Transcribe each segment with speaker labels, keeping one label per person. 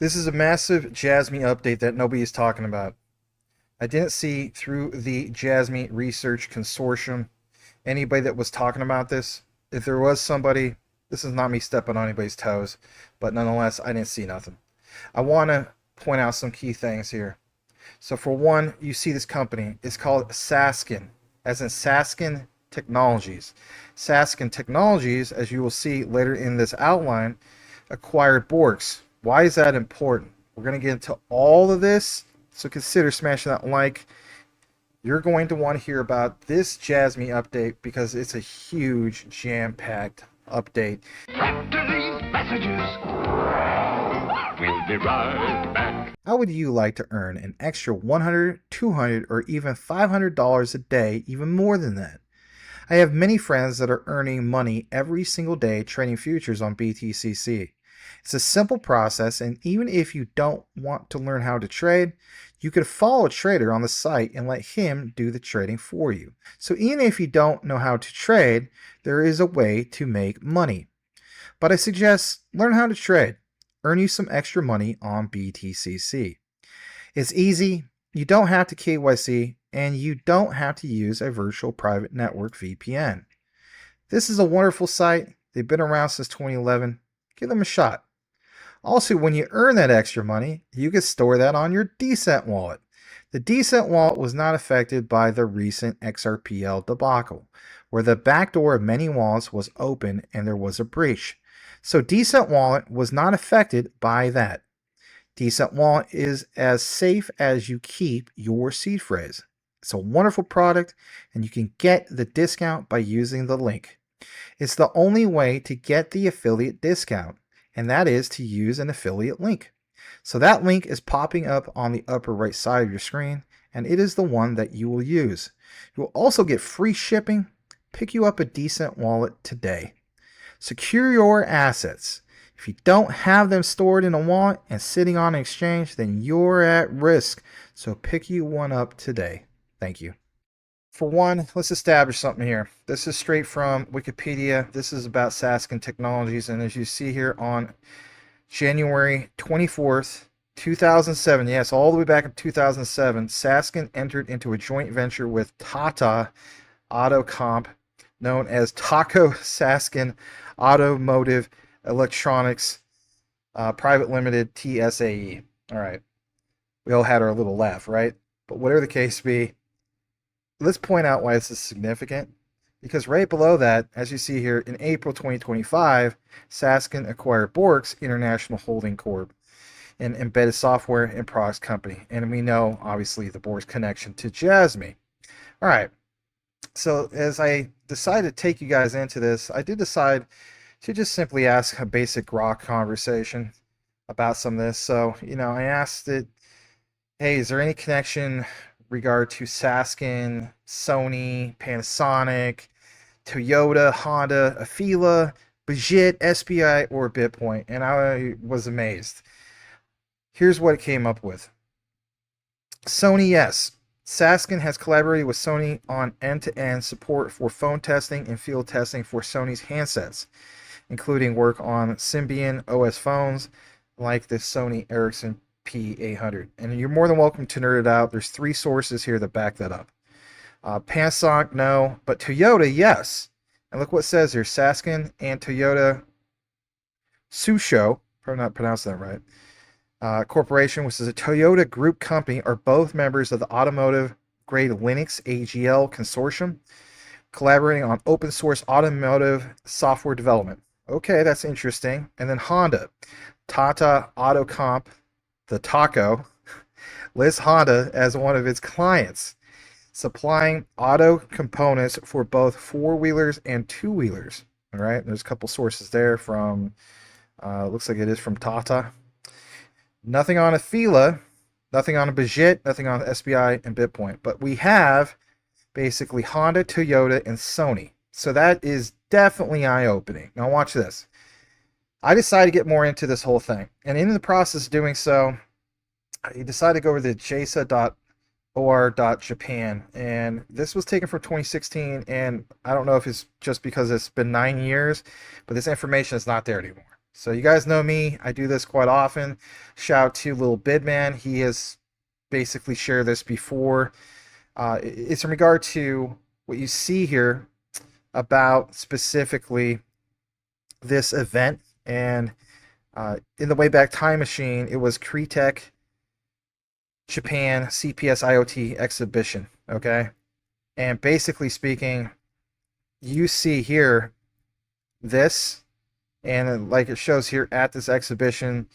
Speaker 1: This is a massive JASMY update that nobody's talking about. I didn't see through the JASMY Research Consortium anybody that was talking about this. If there was somebody, this is not me stepping on anybody's toes, but nonetheless, I didn't see nothing. I want to point out some key things here. So for one, you see this company. It's called Sasken, as in Sasken Technologies. Sasken Technologies, as you will see later in this outline, acquired BORQS. Why is that important? We're going to get into all of this, so consider smashing that like. You're going to want to hear about this JASMY update because it's a huge, jam-packed update.
Speaker 2: After these messages, we'll be right back.
Speaker 1: How would you like to earn an extra $100, $200, or even $500 a day, even more than that? I have many friends that are earning money every single day trading futures on BTCC. It's a simple process, and even if you don't want to learn how to trade, you could follow a trader on the site and let him do the trading for you. So even if you don't know how to trade, there is a way to make money. But I suggest learn how to trade. Earn you some extra money on BTCC. It's easy, you don't have to KYC, and you don't have to use a virtual private network VPN. This is a wonderful site. They've been around since 2011. Give them a shot. Also, when you earn that extra money, you can store that on your Decent wallet. The Decent wallet was not affected by the recent XRPL debacle, where the backdoor of many wallets was open and there was a breach. So Decent wallet was not affected by that. Decent wallet is as safe as you keep your seed phrase. It's a wonderful product, and you can get the discount by using the link. It's the only way to get the affiliate discount, and that is to use an affiliate link. So that link is popping up on the upper right side of your screen, and it is the one that you will use. You will also get free shipping. Pick you up a Decent wallet today. Secure your assets. If you don't have them stored in a wallet and sitting on an exchange, then you're at risk. So pick you one up today. Thank you. For one, let's establish something here. This is straight from Wikipedia. This is about Sasken Technologies, and as you see here on January 24th, 2007, yes, all the way back in 2007, Sasken entered into a joint venture with Tata Auto Comp, known as Taco Sasken Automotive Electronics Private Limited, TSAE. All right, we all had our little laugh, right? But whatever the case be, let's point out why this is significant, because right below that, as you see here, in April 2025, Sasken acquired BORQS International Holding Corp, an embedded software and products company. And we know, obviously, the BORQS connection to JASMY. All right, so as I decided to take you guys into this, I did decide to just simply ask a basic grok conversation about some of this. So, I asked it, hey, is there any connection regard to Sasken, Sony, Panasonic, Toyota, Honda, Afila, Bajit, SBI, or Bitpoint? And I was amazed. Here's what it came up with. Sony, yes. Sasken has collaborated with Sony on end-to-end support for phone testing and field testing for Sony's handsets, including work on Symbian OS phones like the Sony Ericsson P800. And you're more than welcome to nerd it out. There's 3 sources here that back that up. Panasonic, no, but Toyota, yes. And look what it says here. Sasken and Toyota Tsusho, probably not pronouncing that right, Corporation, which is a Toyota group company, are both members of the automotive grade Linux AGL consortium, collaborating on open source automotive software development. Okay, that's interesting. And then Honda, Tata Auto Comp, the Taco, lists Honda as one of its clients, supplying auto components for both 4-wheelers and 2-wheelers. All right, there's a couple sources there from, looks like it is from Tata. Nothing on Afila, nothing on a Bajit, nothing on SBI and Bitpoint. But we have basically Honda, Toyota, and Sony. So that is definitely eye-opening. Now watch this. I decided to get more into this whole thing. And in the process of doing so, I decided to go over to jasa.or.japan. And this was taken from 2016. And I don't know if it's just because it's been 9 years, but this information is not there anymore. So you guys know me. I do this quite often. Shout out to Little Bidman. He has basically shared this before. It's in regard to what you see here about specifically this event. And in the Wayback Time Machine, it was Cretech Japan CPS IoT exhibition. Okay. And basically speaking, you see here this, and like it shows here at this exhibition,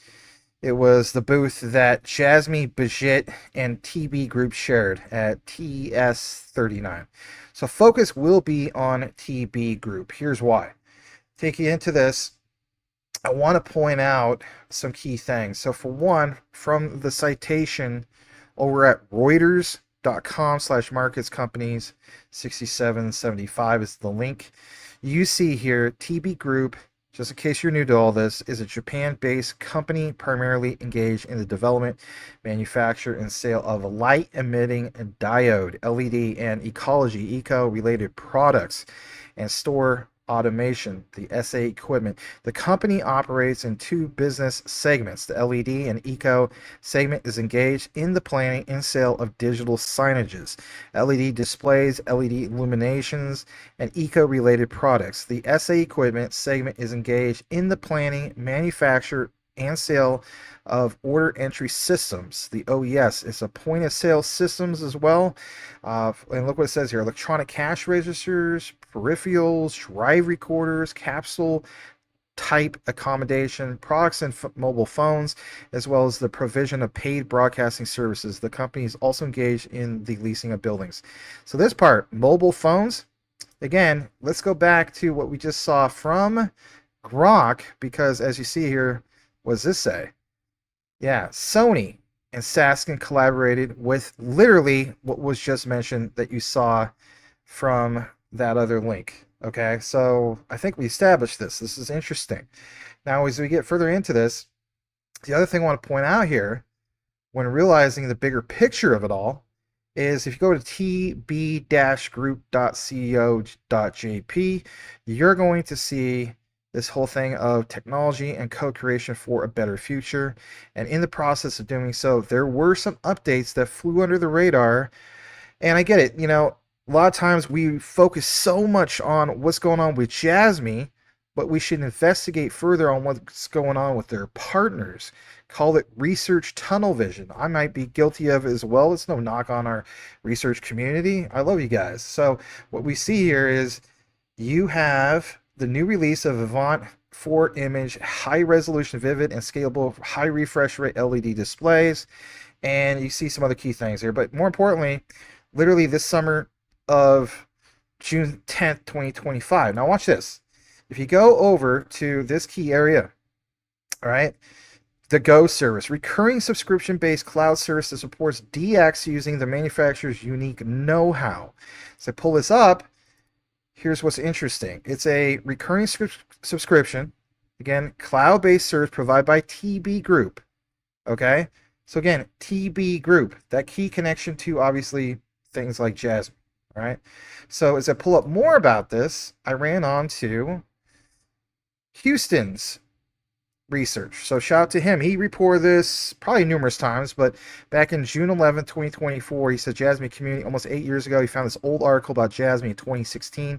Speaker 1: it was the booth that JASMY, Bajit, and TB Group shared at TES 39. So focus will be on TB Group. Here's why. Take you into this, I want to point out some key things. So for one, from the citation over at Reuters.com/markets companies 6775 is the link. You see here, TB Group, just in case you're new to all this, is a Japan-based company primarily engaged in the development, manufacture, and sale of light-emitting diode, LED, and eco-related products, and store automation, the SA equipment. The company operates in two business segments. The LED and eco segment is engaged in the planning and sale of digital signages, LED displays, LED illuminations, and eco-related products. The SA equipment segment is engaged in the planning, manufacture, and sale of order entry systems. The OES is a point of sale systems as well. And look what it says here: electronic cash registers, peripherals, drive recorders, capsule type accommodation, products and mobile phones, as well as the provision of paid broadcasting services. The company is also engaged in the leasing of buildings. So this part, mobile phones, again, let's go back to what we just saw from Grok, because as you see here, what does this say? Yeah, Sony and Sasken collaborated with literally what was just mentioned that you saw from that other link. Okay, so I think we established this. This is interesting. Now, as we get further into this, the other thing I want to point out here, when realizing the bigger picture of it all, is if you go to tb-group.co.jp, you're going to see this whole thing of technology and co-creation for a better future. And in the process of doing so, there were some updates that flew under the radar. And I get it, you know, a lot of times we focus so much on what's going on with JASMY, but we should investigate further on what's going on with their partners. Call it research tunnel vision. I might be guilty of it as well. It's no knock on our research community. I love you guys. So what we see here is you have the new release of Avant 4 image, high resolution, vivid, and scalable, high refresh rate LED displays. And you see some other key things here. But more importantly, literally this summer of June 10th, 2025. Now watch this. If you go over to this key area, all right, the Go service, recurring subscription-based cloud service that supports DX using the manufacturer's unique know-how. So pull this up. Here's what's interesting. It's a recurring subscription, again, cloud-based service provided by TB Group. Okay, so again, TB Group, that key connection to obviously things like JASMY. All right, so as I pull up more about this, I ran on to Houston's research. So shout out to him. He reported this probably numerous times, but back in June 11th, 2024, he said JASMY community almost 8 years ago. He found this old article about JASMY in 2016.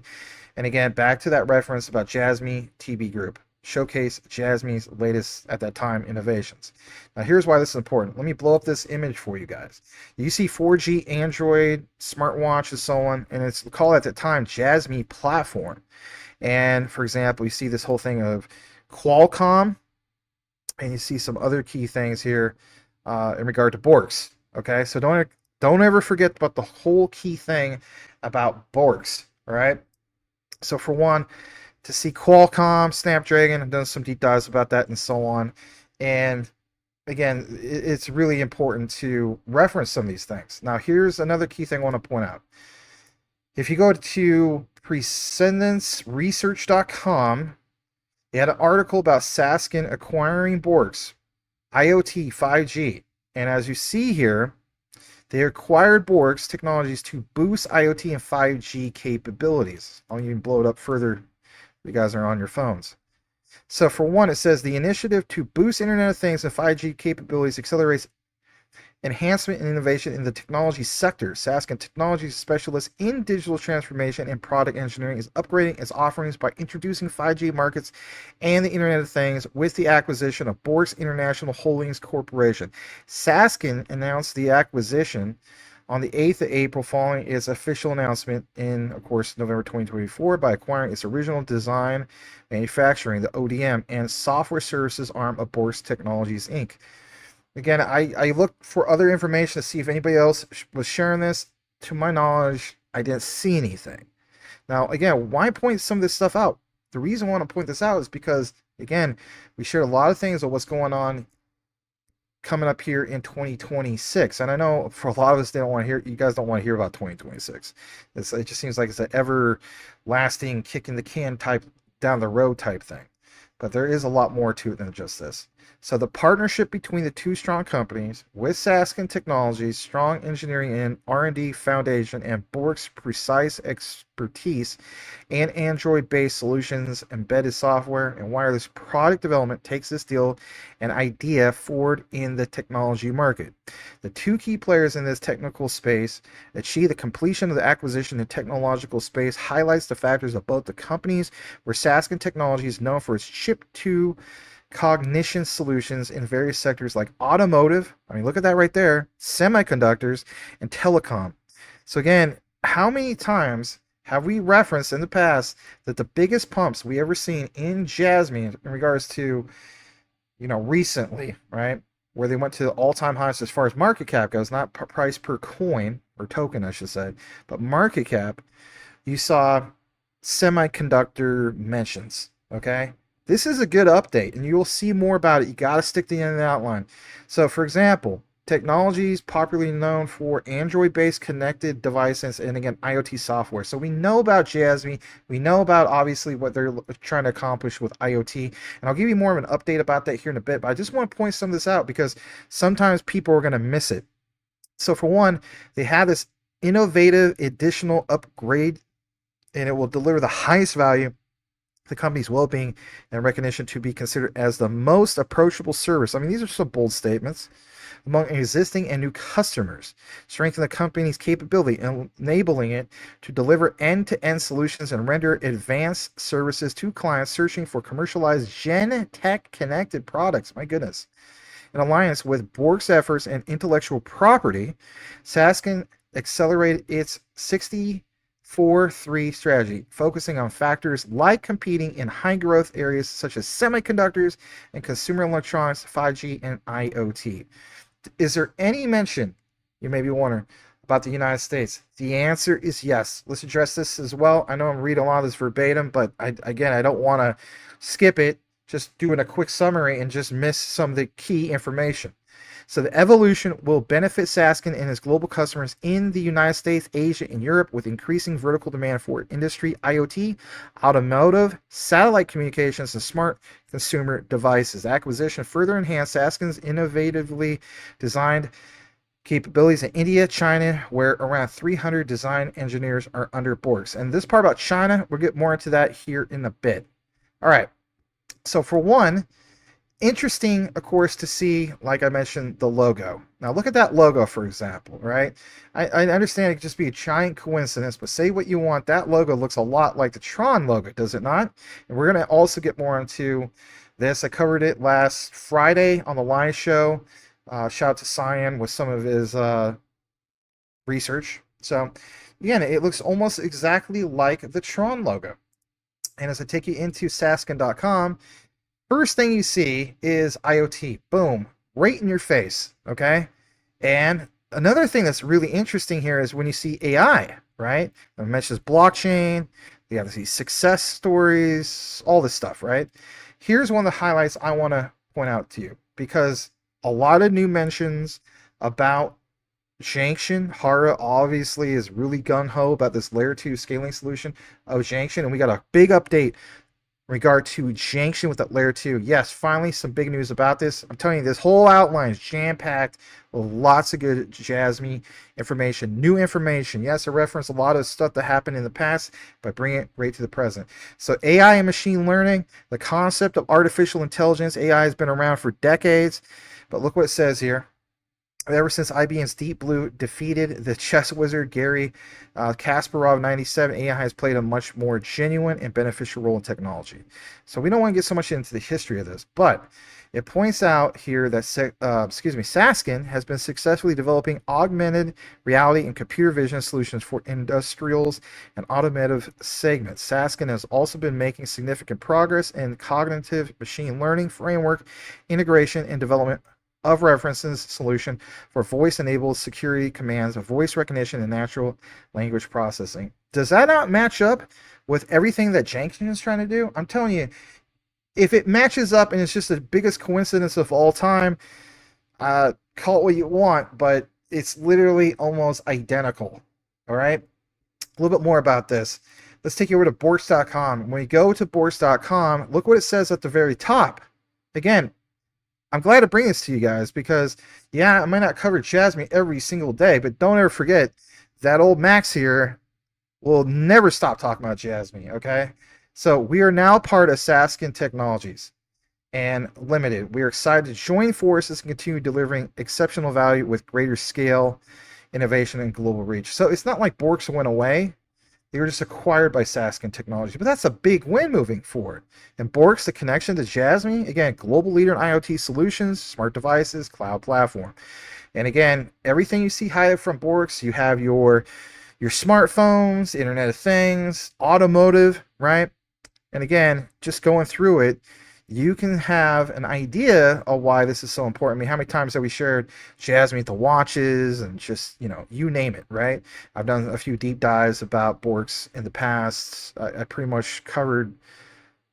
Speaker 1: And again, back to that reference about JASMY TB Group. Showcase JASMY's latest, at that time, innovations. Now here's why this is important. Let me blow up this image for you guys. You see 4G Android, smartwatch, and so on, and it's called at the time JASMY platform. And for example, you see this whole thing of Qualcomm, and you see some other key things here in regard to BORQS. Okay, so don't ever forget about the whole key thing about BORQS. All right. So for one, to see Qualcomm, Snapdragon, I've done some deep dives about that and so on. And again, it's really important to reference some of these things. Now, here's another key thing I want to point out. If you go to precedenceresearch.com, they had an article about Sasken acquiring BORQS, IoT 5G. And as you see here, they acquired BORQS technologies to boost IoT and 5G capabilities. I'll even blow it up further if you guys are on your phones. So for one, it says the initiative to boost Internet of Things and 5G capabilities accelerates enhancement and innovation in the technology sector. Sasken Technologies, specialist in digital transformation and product engineering, is upgrading its offerings by introducing 5G markets and the Internet of Things with the acquisition of BORQS International Holdings Corporation. Sasken announced the acquisition on the 8th of April following its official announcement in, of course, November 2024 by acquiring its original design, manufacturing, the ODM, and software services arm of BORQS Technologies, Inc. Again, I looked for other information to see if anybody else was sharing this. To my knowledge, I didn't see anything. Now, again, why point some of this stuff out? The reason I want to point this out is because, again, we shared a lot of things of what's going on coming up here in 2026. And I know for a lot of us, they don't want to hear, you guys don't want to hear about 2026. It just seems like it's an everlasting kicking the can type down the road type thing. But there is a lot more to it than just this. So the partnership between the two strong companies with Sasken Technologies, strong engineering and R&D foundation, and BORQS' precise expertise and Android-based solutions, embedded software, and wireless product development takes this deal and idea forward in the technology market. The two key players in this technical space achieve the completion of the acquisition in technological space highlights the factors of both the companies, where Sasken Technologies is known for its chip-to cognition solutions in various sectors like automotive, I mean, look at that right there, semiconductors, and telecom. So again, how many times have we referenced in the past that the biggest pumps we ever seen in JASMY in regards to, recently, right, where they went to all-time highs as far as market cap goes, not price per coin or token, I should say, but market cap, you saw semiconductor mentions, okay? This is a good update, and you will see more about it. You got to stick to the end of the outline. So, for example, technologies popularly known for Android-based connected devices and, again, IoT software. So we know about JASMY. We know about, obviously, what they're trying to accomplish with IoT. And I'll give you more of an update about that here in a bit. But I just want to point some of this out because sometimes people are going to miss it. So, for one, they have this innovative additional upgrade, and it will deliver the highest value, the company's well-being, and recognition to be considered as the most approachable service. I mean, these are some bold statements among existing and new customers. Strengthen the company's capability, enabling it to deliver end-to-end solutions and render advanced services to clients searching for commercialized Gen Tech connected products. My goodness. In alliance with BORQS efforts and intellectual property, Sasken accelerated its 60-4-3 strategy, focusing on factors like competing in high-growth areas such as semiconductors and consumer electronics, 5G, and IoT. Is there any mention, you may be wondering, about the United States? The answer is yes. Let's address this as well. I know I'm reading a lot of this verbatim, but I don't want to skip it, just doing a quick summary and just miss some of the key information. So the evolution will benefit Sasken and its global customers in the United States, Asia, and Europe with increasing vertical demand for industry, IoT, automotive, satellite communications, and smart consumer devices. Acquisition further enhanced Sasken's innovatively designed capabilities in India, China, where around 300 design engineers are under BORQS. And this part about China, we'll get more into that here in a bit. All right. So for one, interesting, of course, to see, like I mentioned, the logo. Now, look at that logo, for example, right? I understand it could just be a giant coincidence, but say what you want. That logo looks a lot like the Tron logo, does it not? And we're going to also get more into this. I covered it last Friday on the live show. Shout out to Cyan with some of his research. So, again, it looks almost exactly like the Tron logo. And as I take you into Sasken.com, first thing you see is IoT. Boom. Right in your face. Okay? And another thing that's really interesting here is when you see AI, right? It mentions blockchain. You have these success stories, all this stuff, right? Here's one of the highlights I want to point out to you, because a lot of new mentions about JANCTION. Hara obviously is really gung-ho about this layer 2 scaling solution of JANCTION, and we got a big update in regard to JANCTION with that layer 2. Yes, finally some big news about this. I'm telling you, this whole outline is jam-packed with lots of good JASMY information, new information. Yes, I reference a lot of stuff that happened in the past, but bring it right to the present. So AI and machine learning, the concept of artificial intelligence, AI has been around for decades, but look what it says here. Ever since IBM's Deep Blue defeated the chess wizard Gary Kasparov in '97, AI has played a much more genuine and beneficial role in technology. So we don't want to get so much into the history of this, but it points out here that Sasken has been successfully developing augmented reality and computer vision solutions for industrials and automotive segments. Sasken has also been making significant progress in cognitive machine learning framework integration and development of references solution for voice-enabled security commands, voice recognition, and natural language processing. Does that not match up with everything that JANCTION is trying to do? I'm telling you, if it matches up and it's just the biggest coincidence of all time, call it what you want, but it's literally almost identical. All right? A little bit more about this. Let's take you over to BORQS.com. When you go to BORQS.com, look what it says at the very top. Again, I'm glad to bring this to you guys because, yeah, I might not cover JASMY every single day, but don't ever forget that old Max here will never stop talking about JASMY, okay? So we are now part of Sasken Technologies and Limited. We are excited to join forces and continue delivering exceptional value with greater scale, innovation, and global reach. So it's not like BORQS went away. They were just acquired by Sasken Technologies, but that's a big win moving forward. And BORQS, the connection to JASMY, again, global leader in IoT solutions, smart devices, cloud platform. And again, everything you see highlighted from BORQS, you have your smartphones, Internet of Things, automotive, right? And again, just going through it, you can have an idea of why this is so important. I mean, how many times have we shared JASMY, the watches, and just, you name it, right? I've done a few deep dives about BORQS in the past. I pretty much covered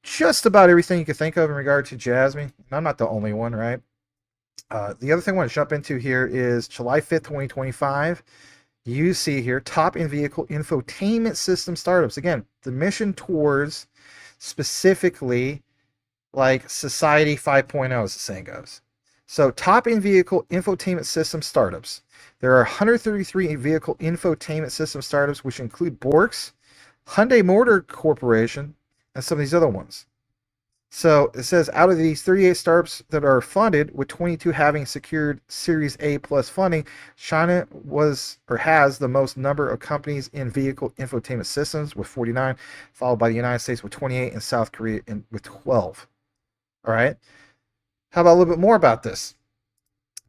Speaker 1: just about everything you could think of in regard to JASMY. And I'm not the only one, right? The other thing I want to jump into here is July 5th, 2025. You see here, top in-vehicle infotainment system startups. Again, the mission towards specifically like Society 5.0, as the saying goes. So top in-vehicle infotainment system startups. There are 133 vehicle infotainment system startups, which include BORQS, Hyundai Motor Corporation, and some of these other ones. So it says out of these 38 startups that are funded, with 22 having secured Series A plus funding, China was or has the most number of companies in vehicle infotainment systems with 49, followed by the United States with 28 and South Korea with 12. All right. How about a little bit more about this?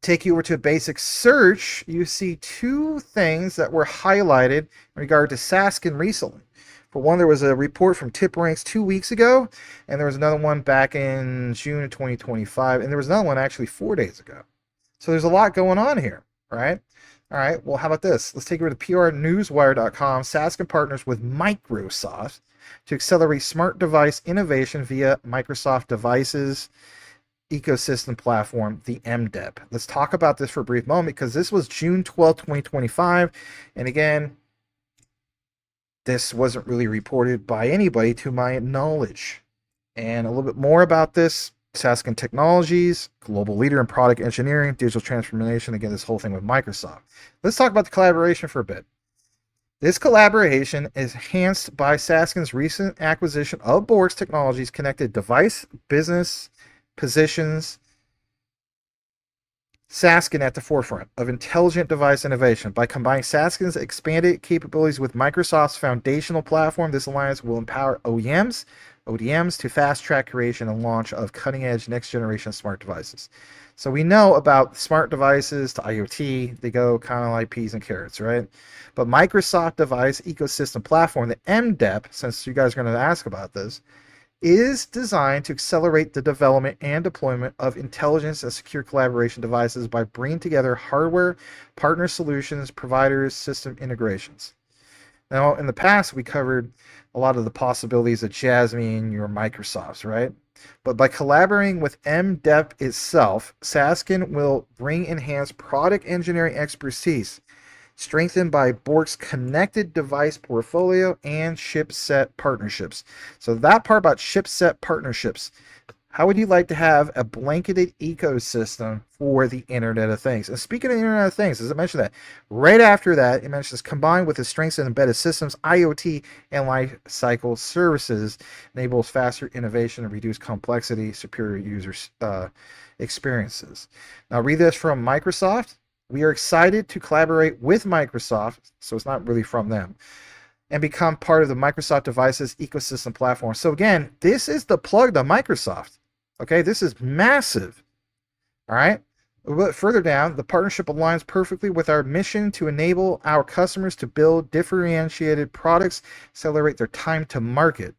Speaker 1: Take you over to a basic search. You see two things that were highlighted in regard to Sasken recently. For one, there was a report from TipRanks 2 weeks ago, and there was another one back in June of 2025, and there was another one actually 4 days ago. So there's a lot going on here, right? All right, well, how about this? Let's take over to prnewswire.com. Sasken partners with Microsoft to accelerate smart device innovation via Microsoft Devices ecosystem platform, the MDEP. Let's talk about this for a brief moment because this was June 12, 2025. And again, this wasn't really reported by anybody to my knowledge. And a little bit more about this. Sasken Technologies, global leader in product engineering, digital transformation. Again, this whole thing with Microsoft. Let's talk about the collaboration for a bit. This collaboration is enhanced by Sasken's recent acquisition of BORQS Technologies, connected device business positions Sasken at the forefront of intelligent device innovation. By combining Sasken's expanded capabilities with Microsoft's foundational platform, this alliance will empower ODMs to fast-track creation and launch of cutting-edge next-generation smart devices. So we know about smart devices to IoT. They go kind of like peas and carrots, right? But Microsoft Device Ecosystem Platform, the MDEP, since you guys are going to ask about this, is designed to accelerate the development and deployment of intelligence and secure collaboration devices by bringing together hardware, partner solutions, providers, system integrations. Now, in the past, we covered a lot of the possibilities of JASMY and your Microsofts, right? But by collaborating with MDEP itself, Sasken will bring enhanced product engineering expertise, strengthened by BORQS connected device portfolio and chipset partnerships. So that part about chipset partnerships, how would you like to have a blanketed ecosystem for the Internet of Things? And speaking of Internet of Things, as I mentioned that, right after that, it mentions combined with the strengths in embedded systems, IoT, and life cycle services enables faster innovation and reduced complexity, superior user experiences. Now, read this from Microsoft. We are excited to collaborate with Microsoft, so it's not really from them, and become part of the Microsoft Devices ecosystem platform. So again, this is the plug to Microsoft. Okay, this is massive. All right. But further down, the partnership aligns perfectly with our mission to enable our customers to build differentiated products, accelerate their time to market.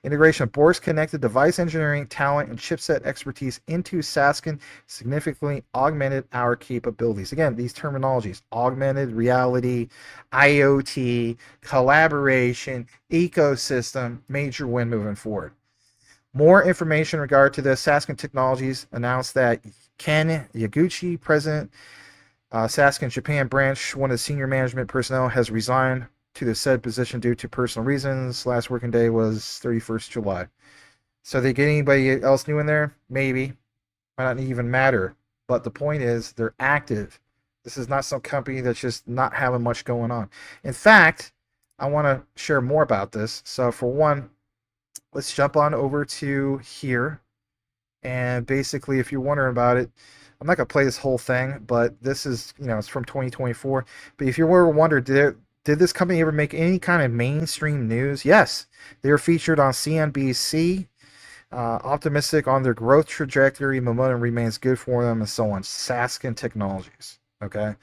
Speaker 1: Integration of BORQS connected device engineering, talent, and chipset expertise into Sasken significantly augmented our capabilities. Again, these terminologies: augmented reality, IoT, collaboration, ecosystem, major win moving forward. More information in regard to this, Sasken Technologies announced that Ken Yaguchi, president, Sasken Japan branch, one of the senior management personnel, has resigned to the said position due to personal reasons. Last working day was 31st July. So they get anybody else new in there? Maybe. Might not even matter. But the point is, they're active. This is not some company that's just not having much going on. In fact, I want to share more about this. So for one, let's jump on over to here. And basically, if you're wondering about it, I'm not going to play this whole thing, but this is, it's from 2024. But if you were wondering, did this company ever make any kind of mainstream news? Yes. They were featured on CNBC, optimistic on their growth trajectory, momentum remains good for them, and so on. Sasken Technologies. Okay?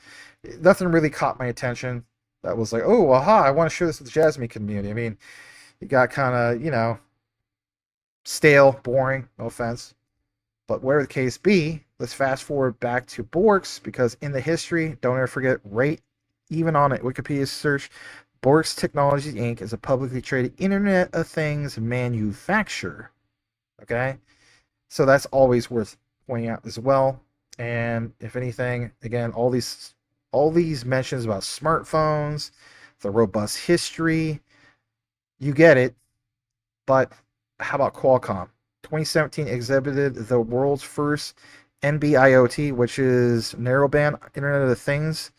Speaker 1: Nothing really caught my attention. That was like, oh, aha, I want to share this with the JASMY community. I mean, it got kind of, stale, boring, no offense. But whatever the case be, let's fast forward back to BORQS, because in the history, don't ever forget, right, even on a Wikipedia search, BORQS Technologies Inc. is a publicly traded Internet of Things manufacturer. Okay? So that's always worth pointing out as well. And if anything, again, all these mentions about smartphones, the robust history, you get it. But how about Qualcomm? 2017 exhibited the world's first NB-IoT, which is narrowband Internet of Things,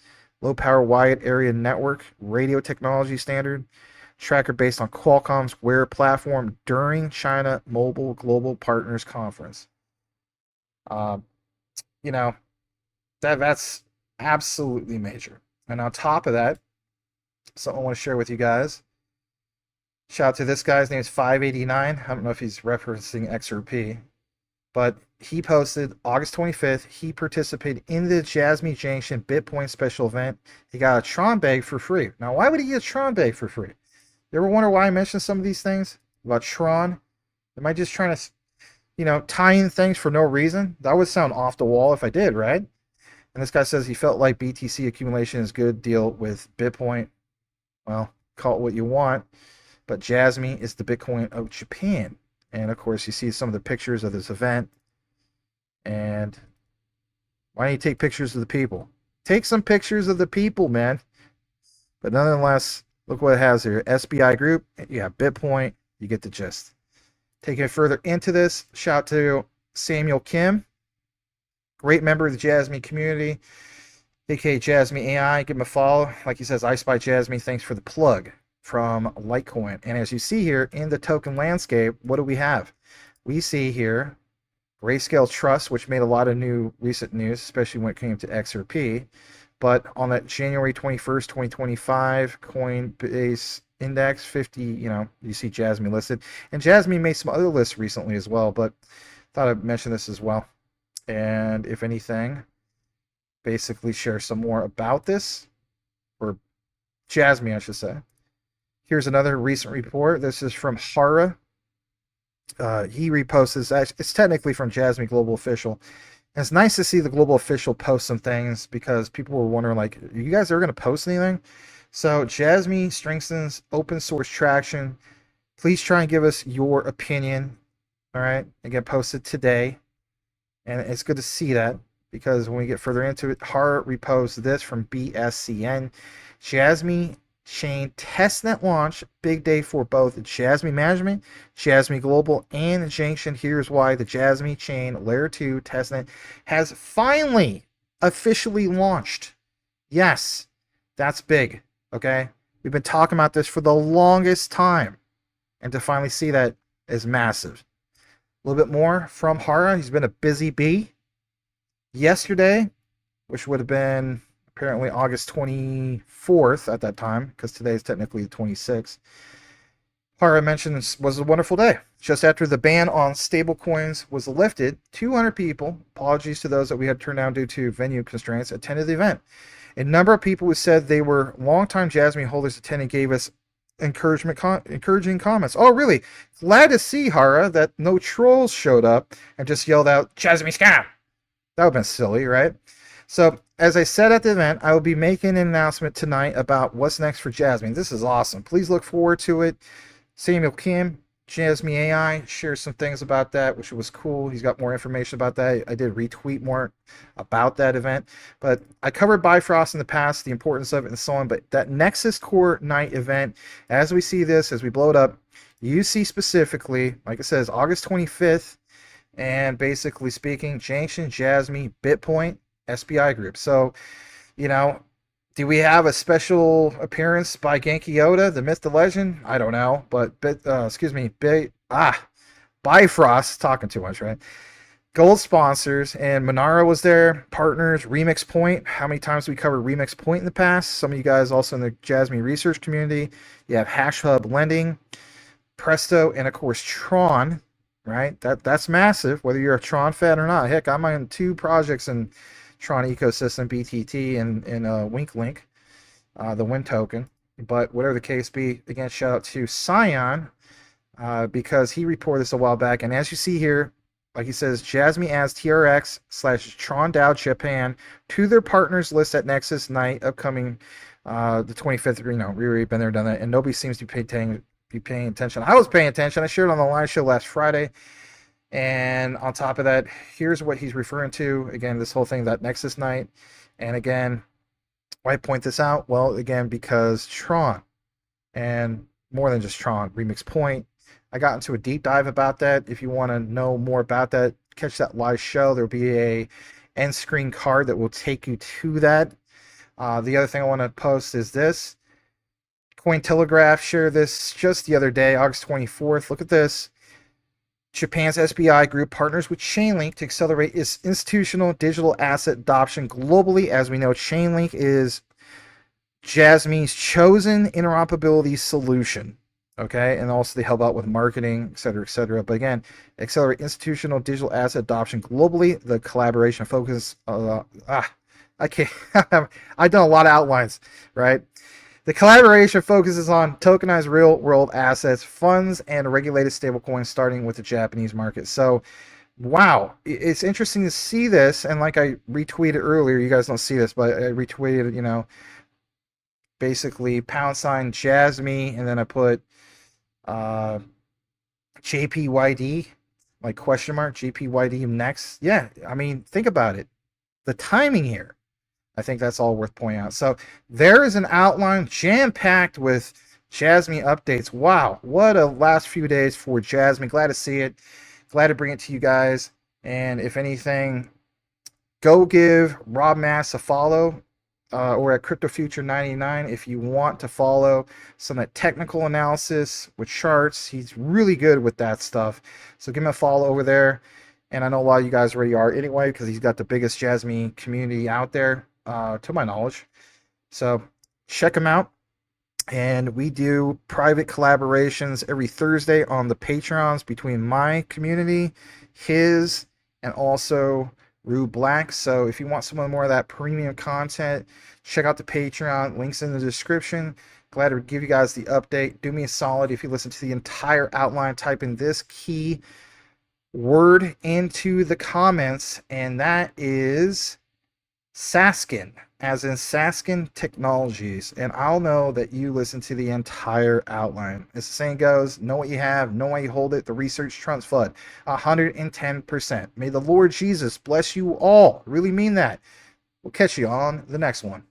Speaker 1: low power wide area network radio technology standard tracker based on Qualcomm's Wear platform during China Mobile Global Partners Conference. That's absolutely major. And on top of that, something I want to share with you guys. Shout out to this guy's name is 589. I don't know if he's referencing XRP, but he posted August 25th. He participated in the JASMY JANCTION Bitcoin special event. He got a Tron bag for free. Now, why would he get a Tron bag for free? You ever wonder why I mentioned some of these things about Tron? Am I just trying to, tie in things for no reason? That would sound off the wall if I did, right? And this guy says he felt like BTC accumulation is a good deal with Bitcoin. Well, call it what you want. But JASMY is the Bitcoin of Japan. And of course, you see some of the pictures of this event. And why don't you take pictures of the people? Take some pictures of the people, man. But nonetheless, look what it has here. SBI Group, you have Bitcoin, you get the gist. Taking it further into this, shout out to Samuel Kim, great member of the JASMY community, aka JASMY AI. Give him a follow. Like he says, I spy JASMY. Thanks for the plug from Litecoin. And as you see here in the token landscape, what do we have? We see here Grayscale Trust, which made a lot of recent news, especially when it came to XRP. But on that January 21st, 2025 Coinbase Index 50, you see JASMY listed. And JASMY made some other lists recently as well, but thought I'd mention this as well. And if anything, basically share some more about this, or JASMY, I should say. Here's another recent report. This is from Hara. He reposts. It's technically from JASMY Global Official. And it's nice to see the Global Official post some things, because people were wondering, like, are you guys ever going to post anything? So JASMY strengthens open source traction. Please try and give us your opinion. All right. Again, posted today. And it's good to see that. because when we get further into it, Hara reposed this from BSCN. JASMY chain testnet launch, big day for both JASMY Management, JASMY Global, and JANCTION. Here's why: the JASMY chain Layer 2 testnet has finally officially launched. Yes, that's big, okay? We've been talking about this for the longest time, and to finally see that is massive. A little bit more from Hara. He's been a busy bee. Yesterday, which would have been apparently August 24th at that time, because today is technically the 26th, Hara mentioned this was a wonderful day. Just after the ban on stablecoins was lifted, 200 people, apologies to those that we had turned down due to venue constraints, attended the event. A number of people who said they were longtime JASMY holders attending gave us encouraging comments. Oh, really? Glad to see, Hara, that no trolls showed up and just yelled out, JASMY scam! That would have been silly, right? So, as I said at the event, I will be making an announcement tonight about what's next for JASMY. This is awesome. Please look forward to it. Samuel Kim, JASMY AI, shared some things about that, which was cool. He's got more information about that. I did retweet more about that event. But I covered Bifrost in the past, the importance of it, and so on. But that Nexus Core Night event, as we see this, as we blow it up, you see specifically, like it says, August 25th, and basically speaking, JANCTION, JASMY, BitPoint, SPI Group. So, you know, do we have a special appearance by Genki Yoda, the myth, the legend? I don't know, but Bifrost, talking too much, right? Gold sponsors, and Monaro was there, partners, Remix Point. How many times we covered Remix Point in the past? Some of you guys also in the JASMY research community. You have Hash Hub Lending, Presto, and of course Tron, right? That's massive, whether you're a Tron fan or not. Heck, I'm on 2 projects in Tron ecosystem, BTT and WinkLink, the Win token. But whatever the case be, again, shout out to Scion, because he reported this a while back. And as you see here, like he says, JASMY adds TRX/Tron DAO Japan to their partners list at Nexus Night upcoming the 25th. You know, we've already been there, done that, and nobody seems to be paying attention. I was paying attention. I shared it on the live show last Friday. And on top of that, here's what he's referring to. Again, this whole thing, that Nexus Night. And again, why point this out? Well, again, because Tron, and more than just Tron, Remix Point. I got into a deep dive about that. If you want to know more about that, catch that live show. There'll be a end screen card that will take you to that. The other thing I want to post is this. Cointelegraph shared this just the other day, August 24th. Look at this. Japan's SBI Group partners with Chainlink to accelerate its institutional digital asset adoption globally. As we know, Chainlink is JASMY's chosen interoperability solution. Okay, and also they help out with marketing, et cetera, et cetera. But again, accelerate institutional digital asset adoption globally. The collaboration focus. I can't. I've done a lot of outlines, right? The collaboration focuses on tokenized real-world assets, funds, and regulated stablecoins, starting with the Japanese market. So, wow, it's interesting to see this. And like I retweeted earlier, you guys don't see this, but I retweeted, you know, basically # JASMY, and then I put JPYD, like question mark, JPYD next. Yeah, I mean, think about it. The timing here. I think that's all worth pointing out. So there is an outline jam-packed with JASMY updates. Wow, what a last few days for JASMY. Glad to see it. Glad to bring it to you guys. And if anything, go give Rob Mass a follow, or at Crypto Future 99 if you want to follow some of that technical analysis with charts. He's really good with that stuff. So give him a follow over there. And I know a lot of you guys already are anyway, because he's got the biggest JASMY community out there, to my knowledge. So check him out. And we do private collaborations every Thursday on the Patreons between my community, his, and also Rue Black. So if you want some more of that premium content, check out the Patreon. Links in the description. Glad to give you guys the update. Do me a solid if you listen to the entire outline. Type in this key word into the comments, and that is Sasken, as in Sasken Technologies, and I'll know that you listen to the entire outline. As the saying goes, know what you have, know why you hold it. The research trumps FUD. 110%. May the Lord Jesus bless you all. Really mean that. We'll catch you on the next one.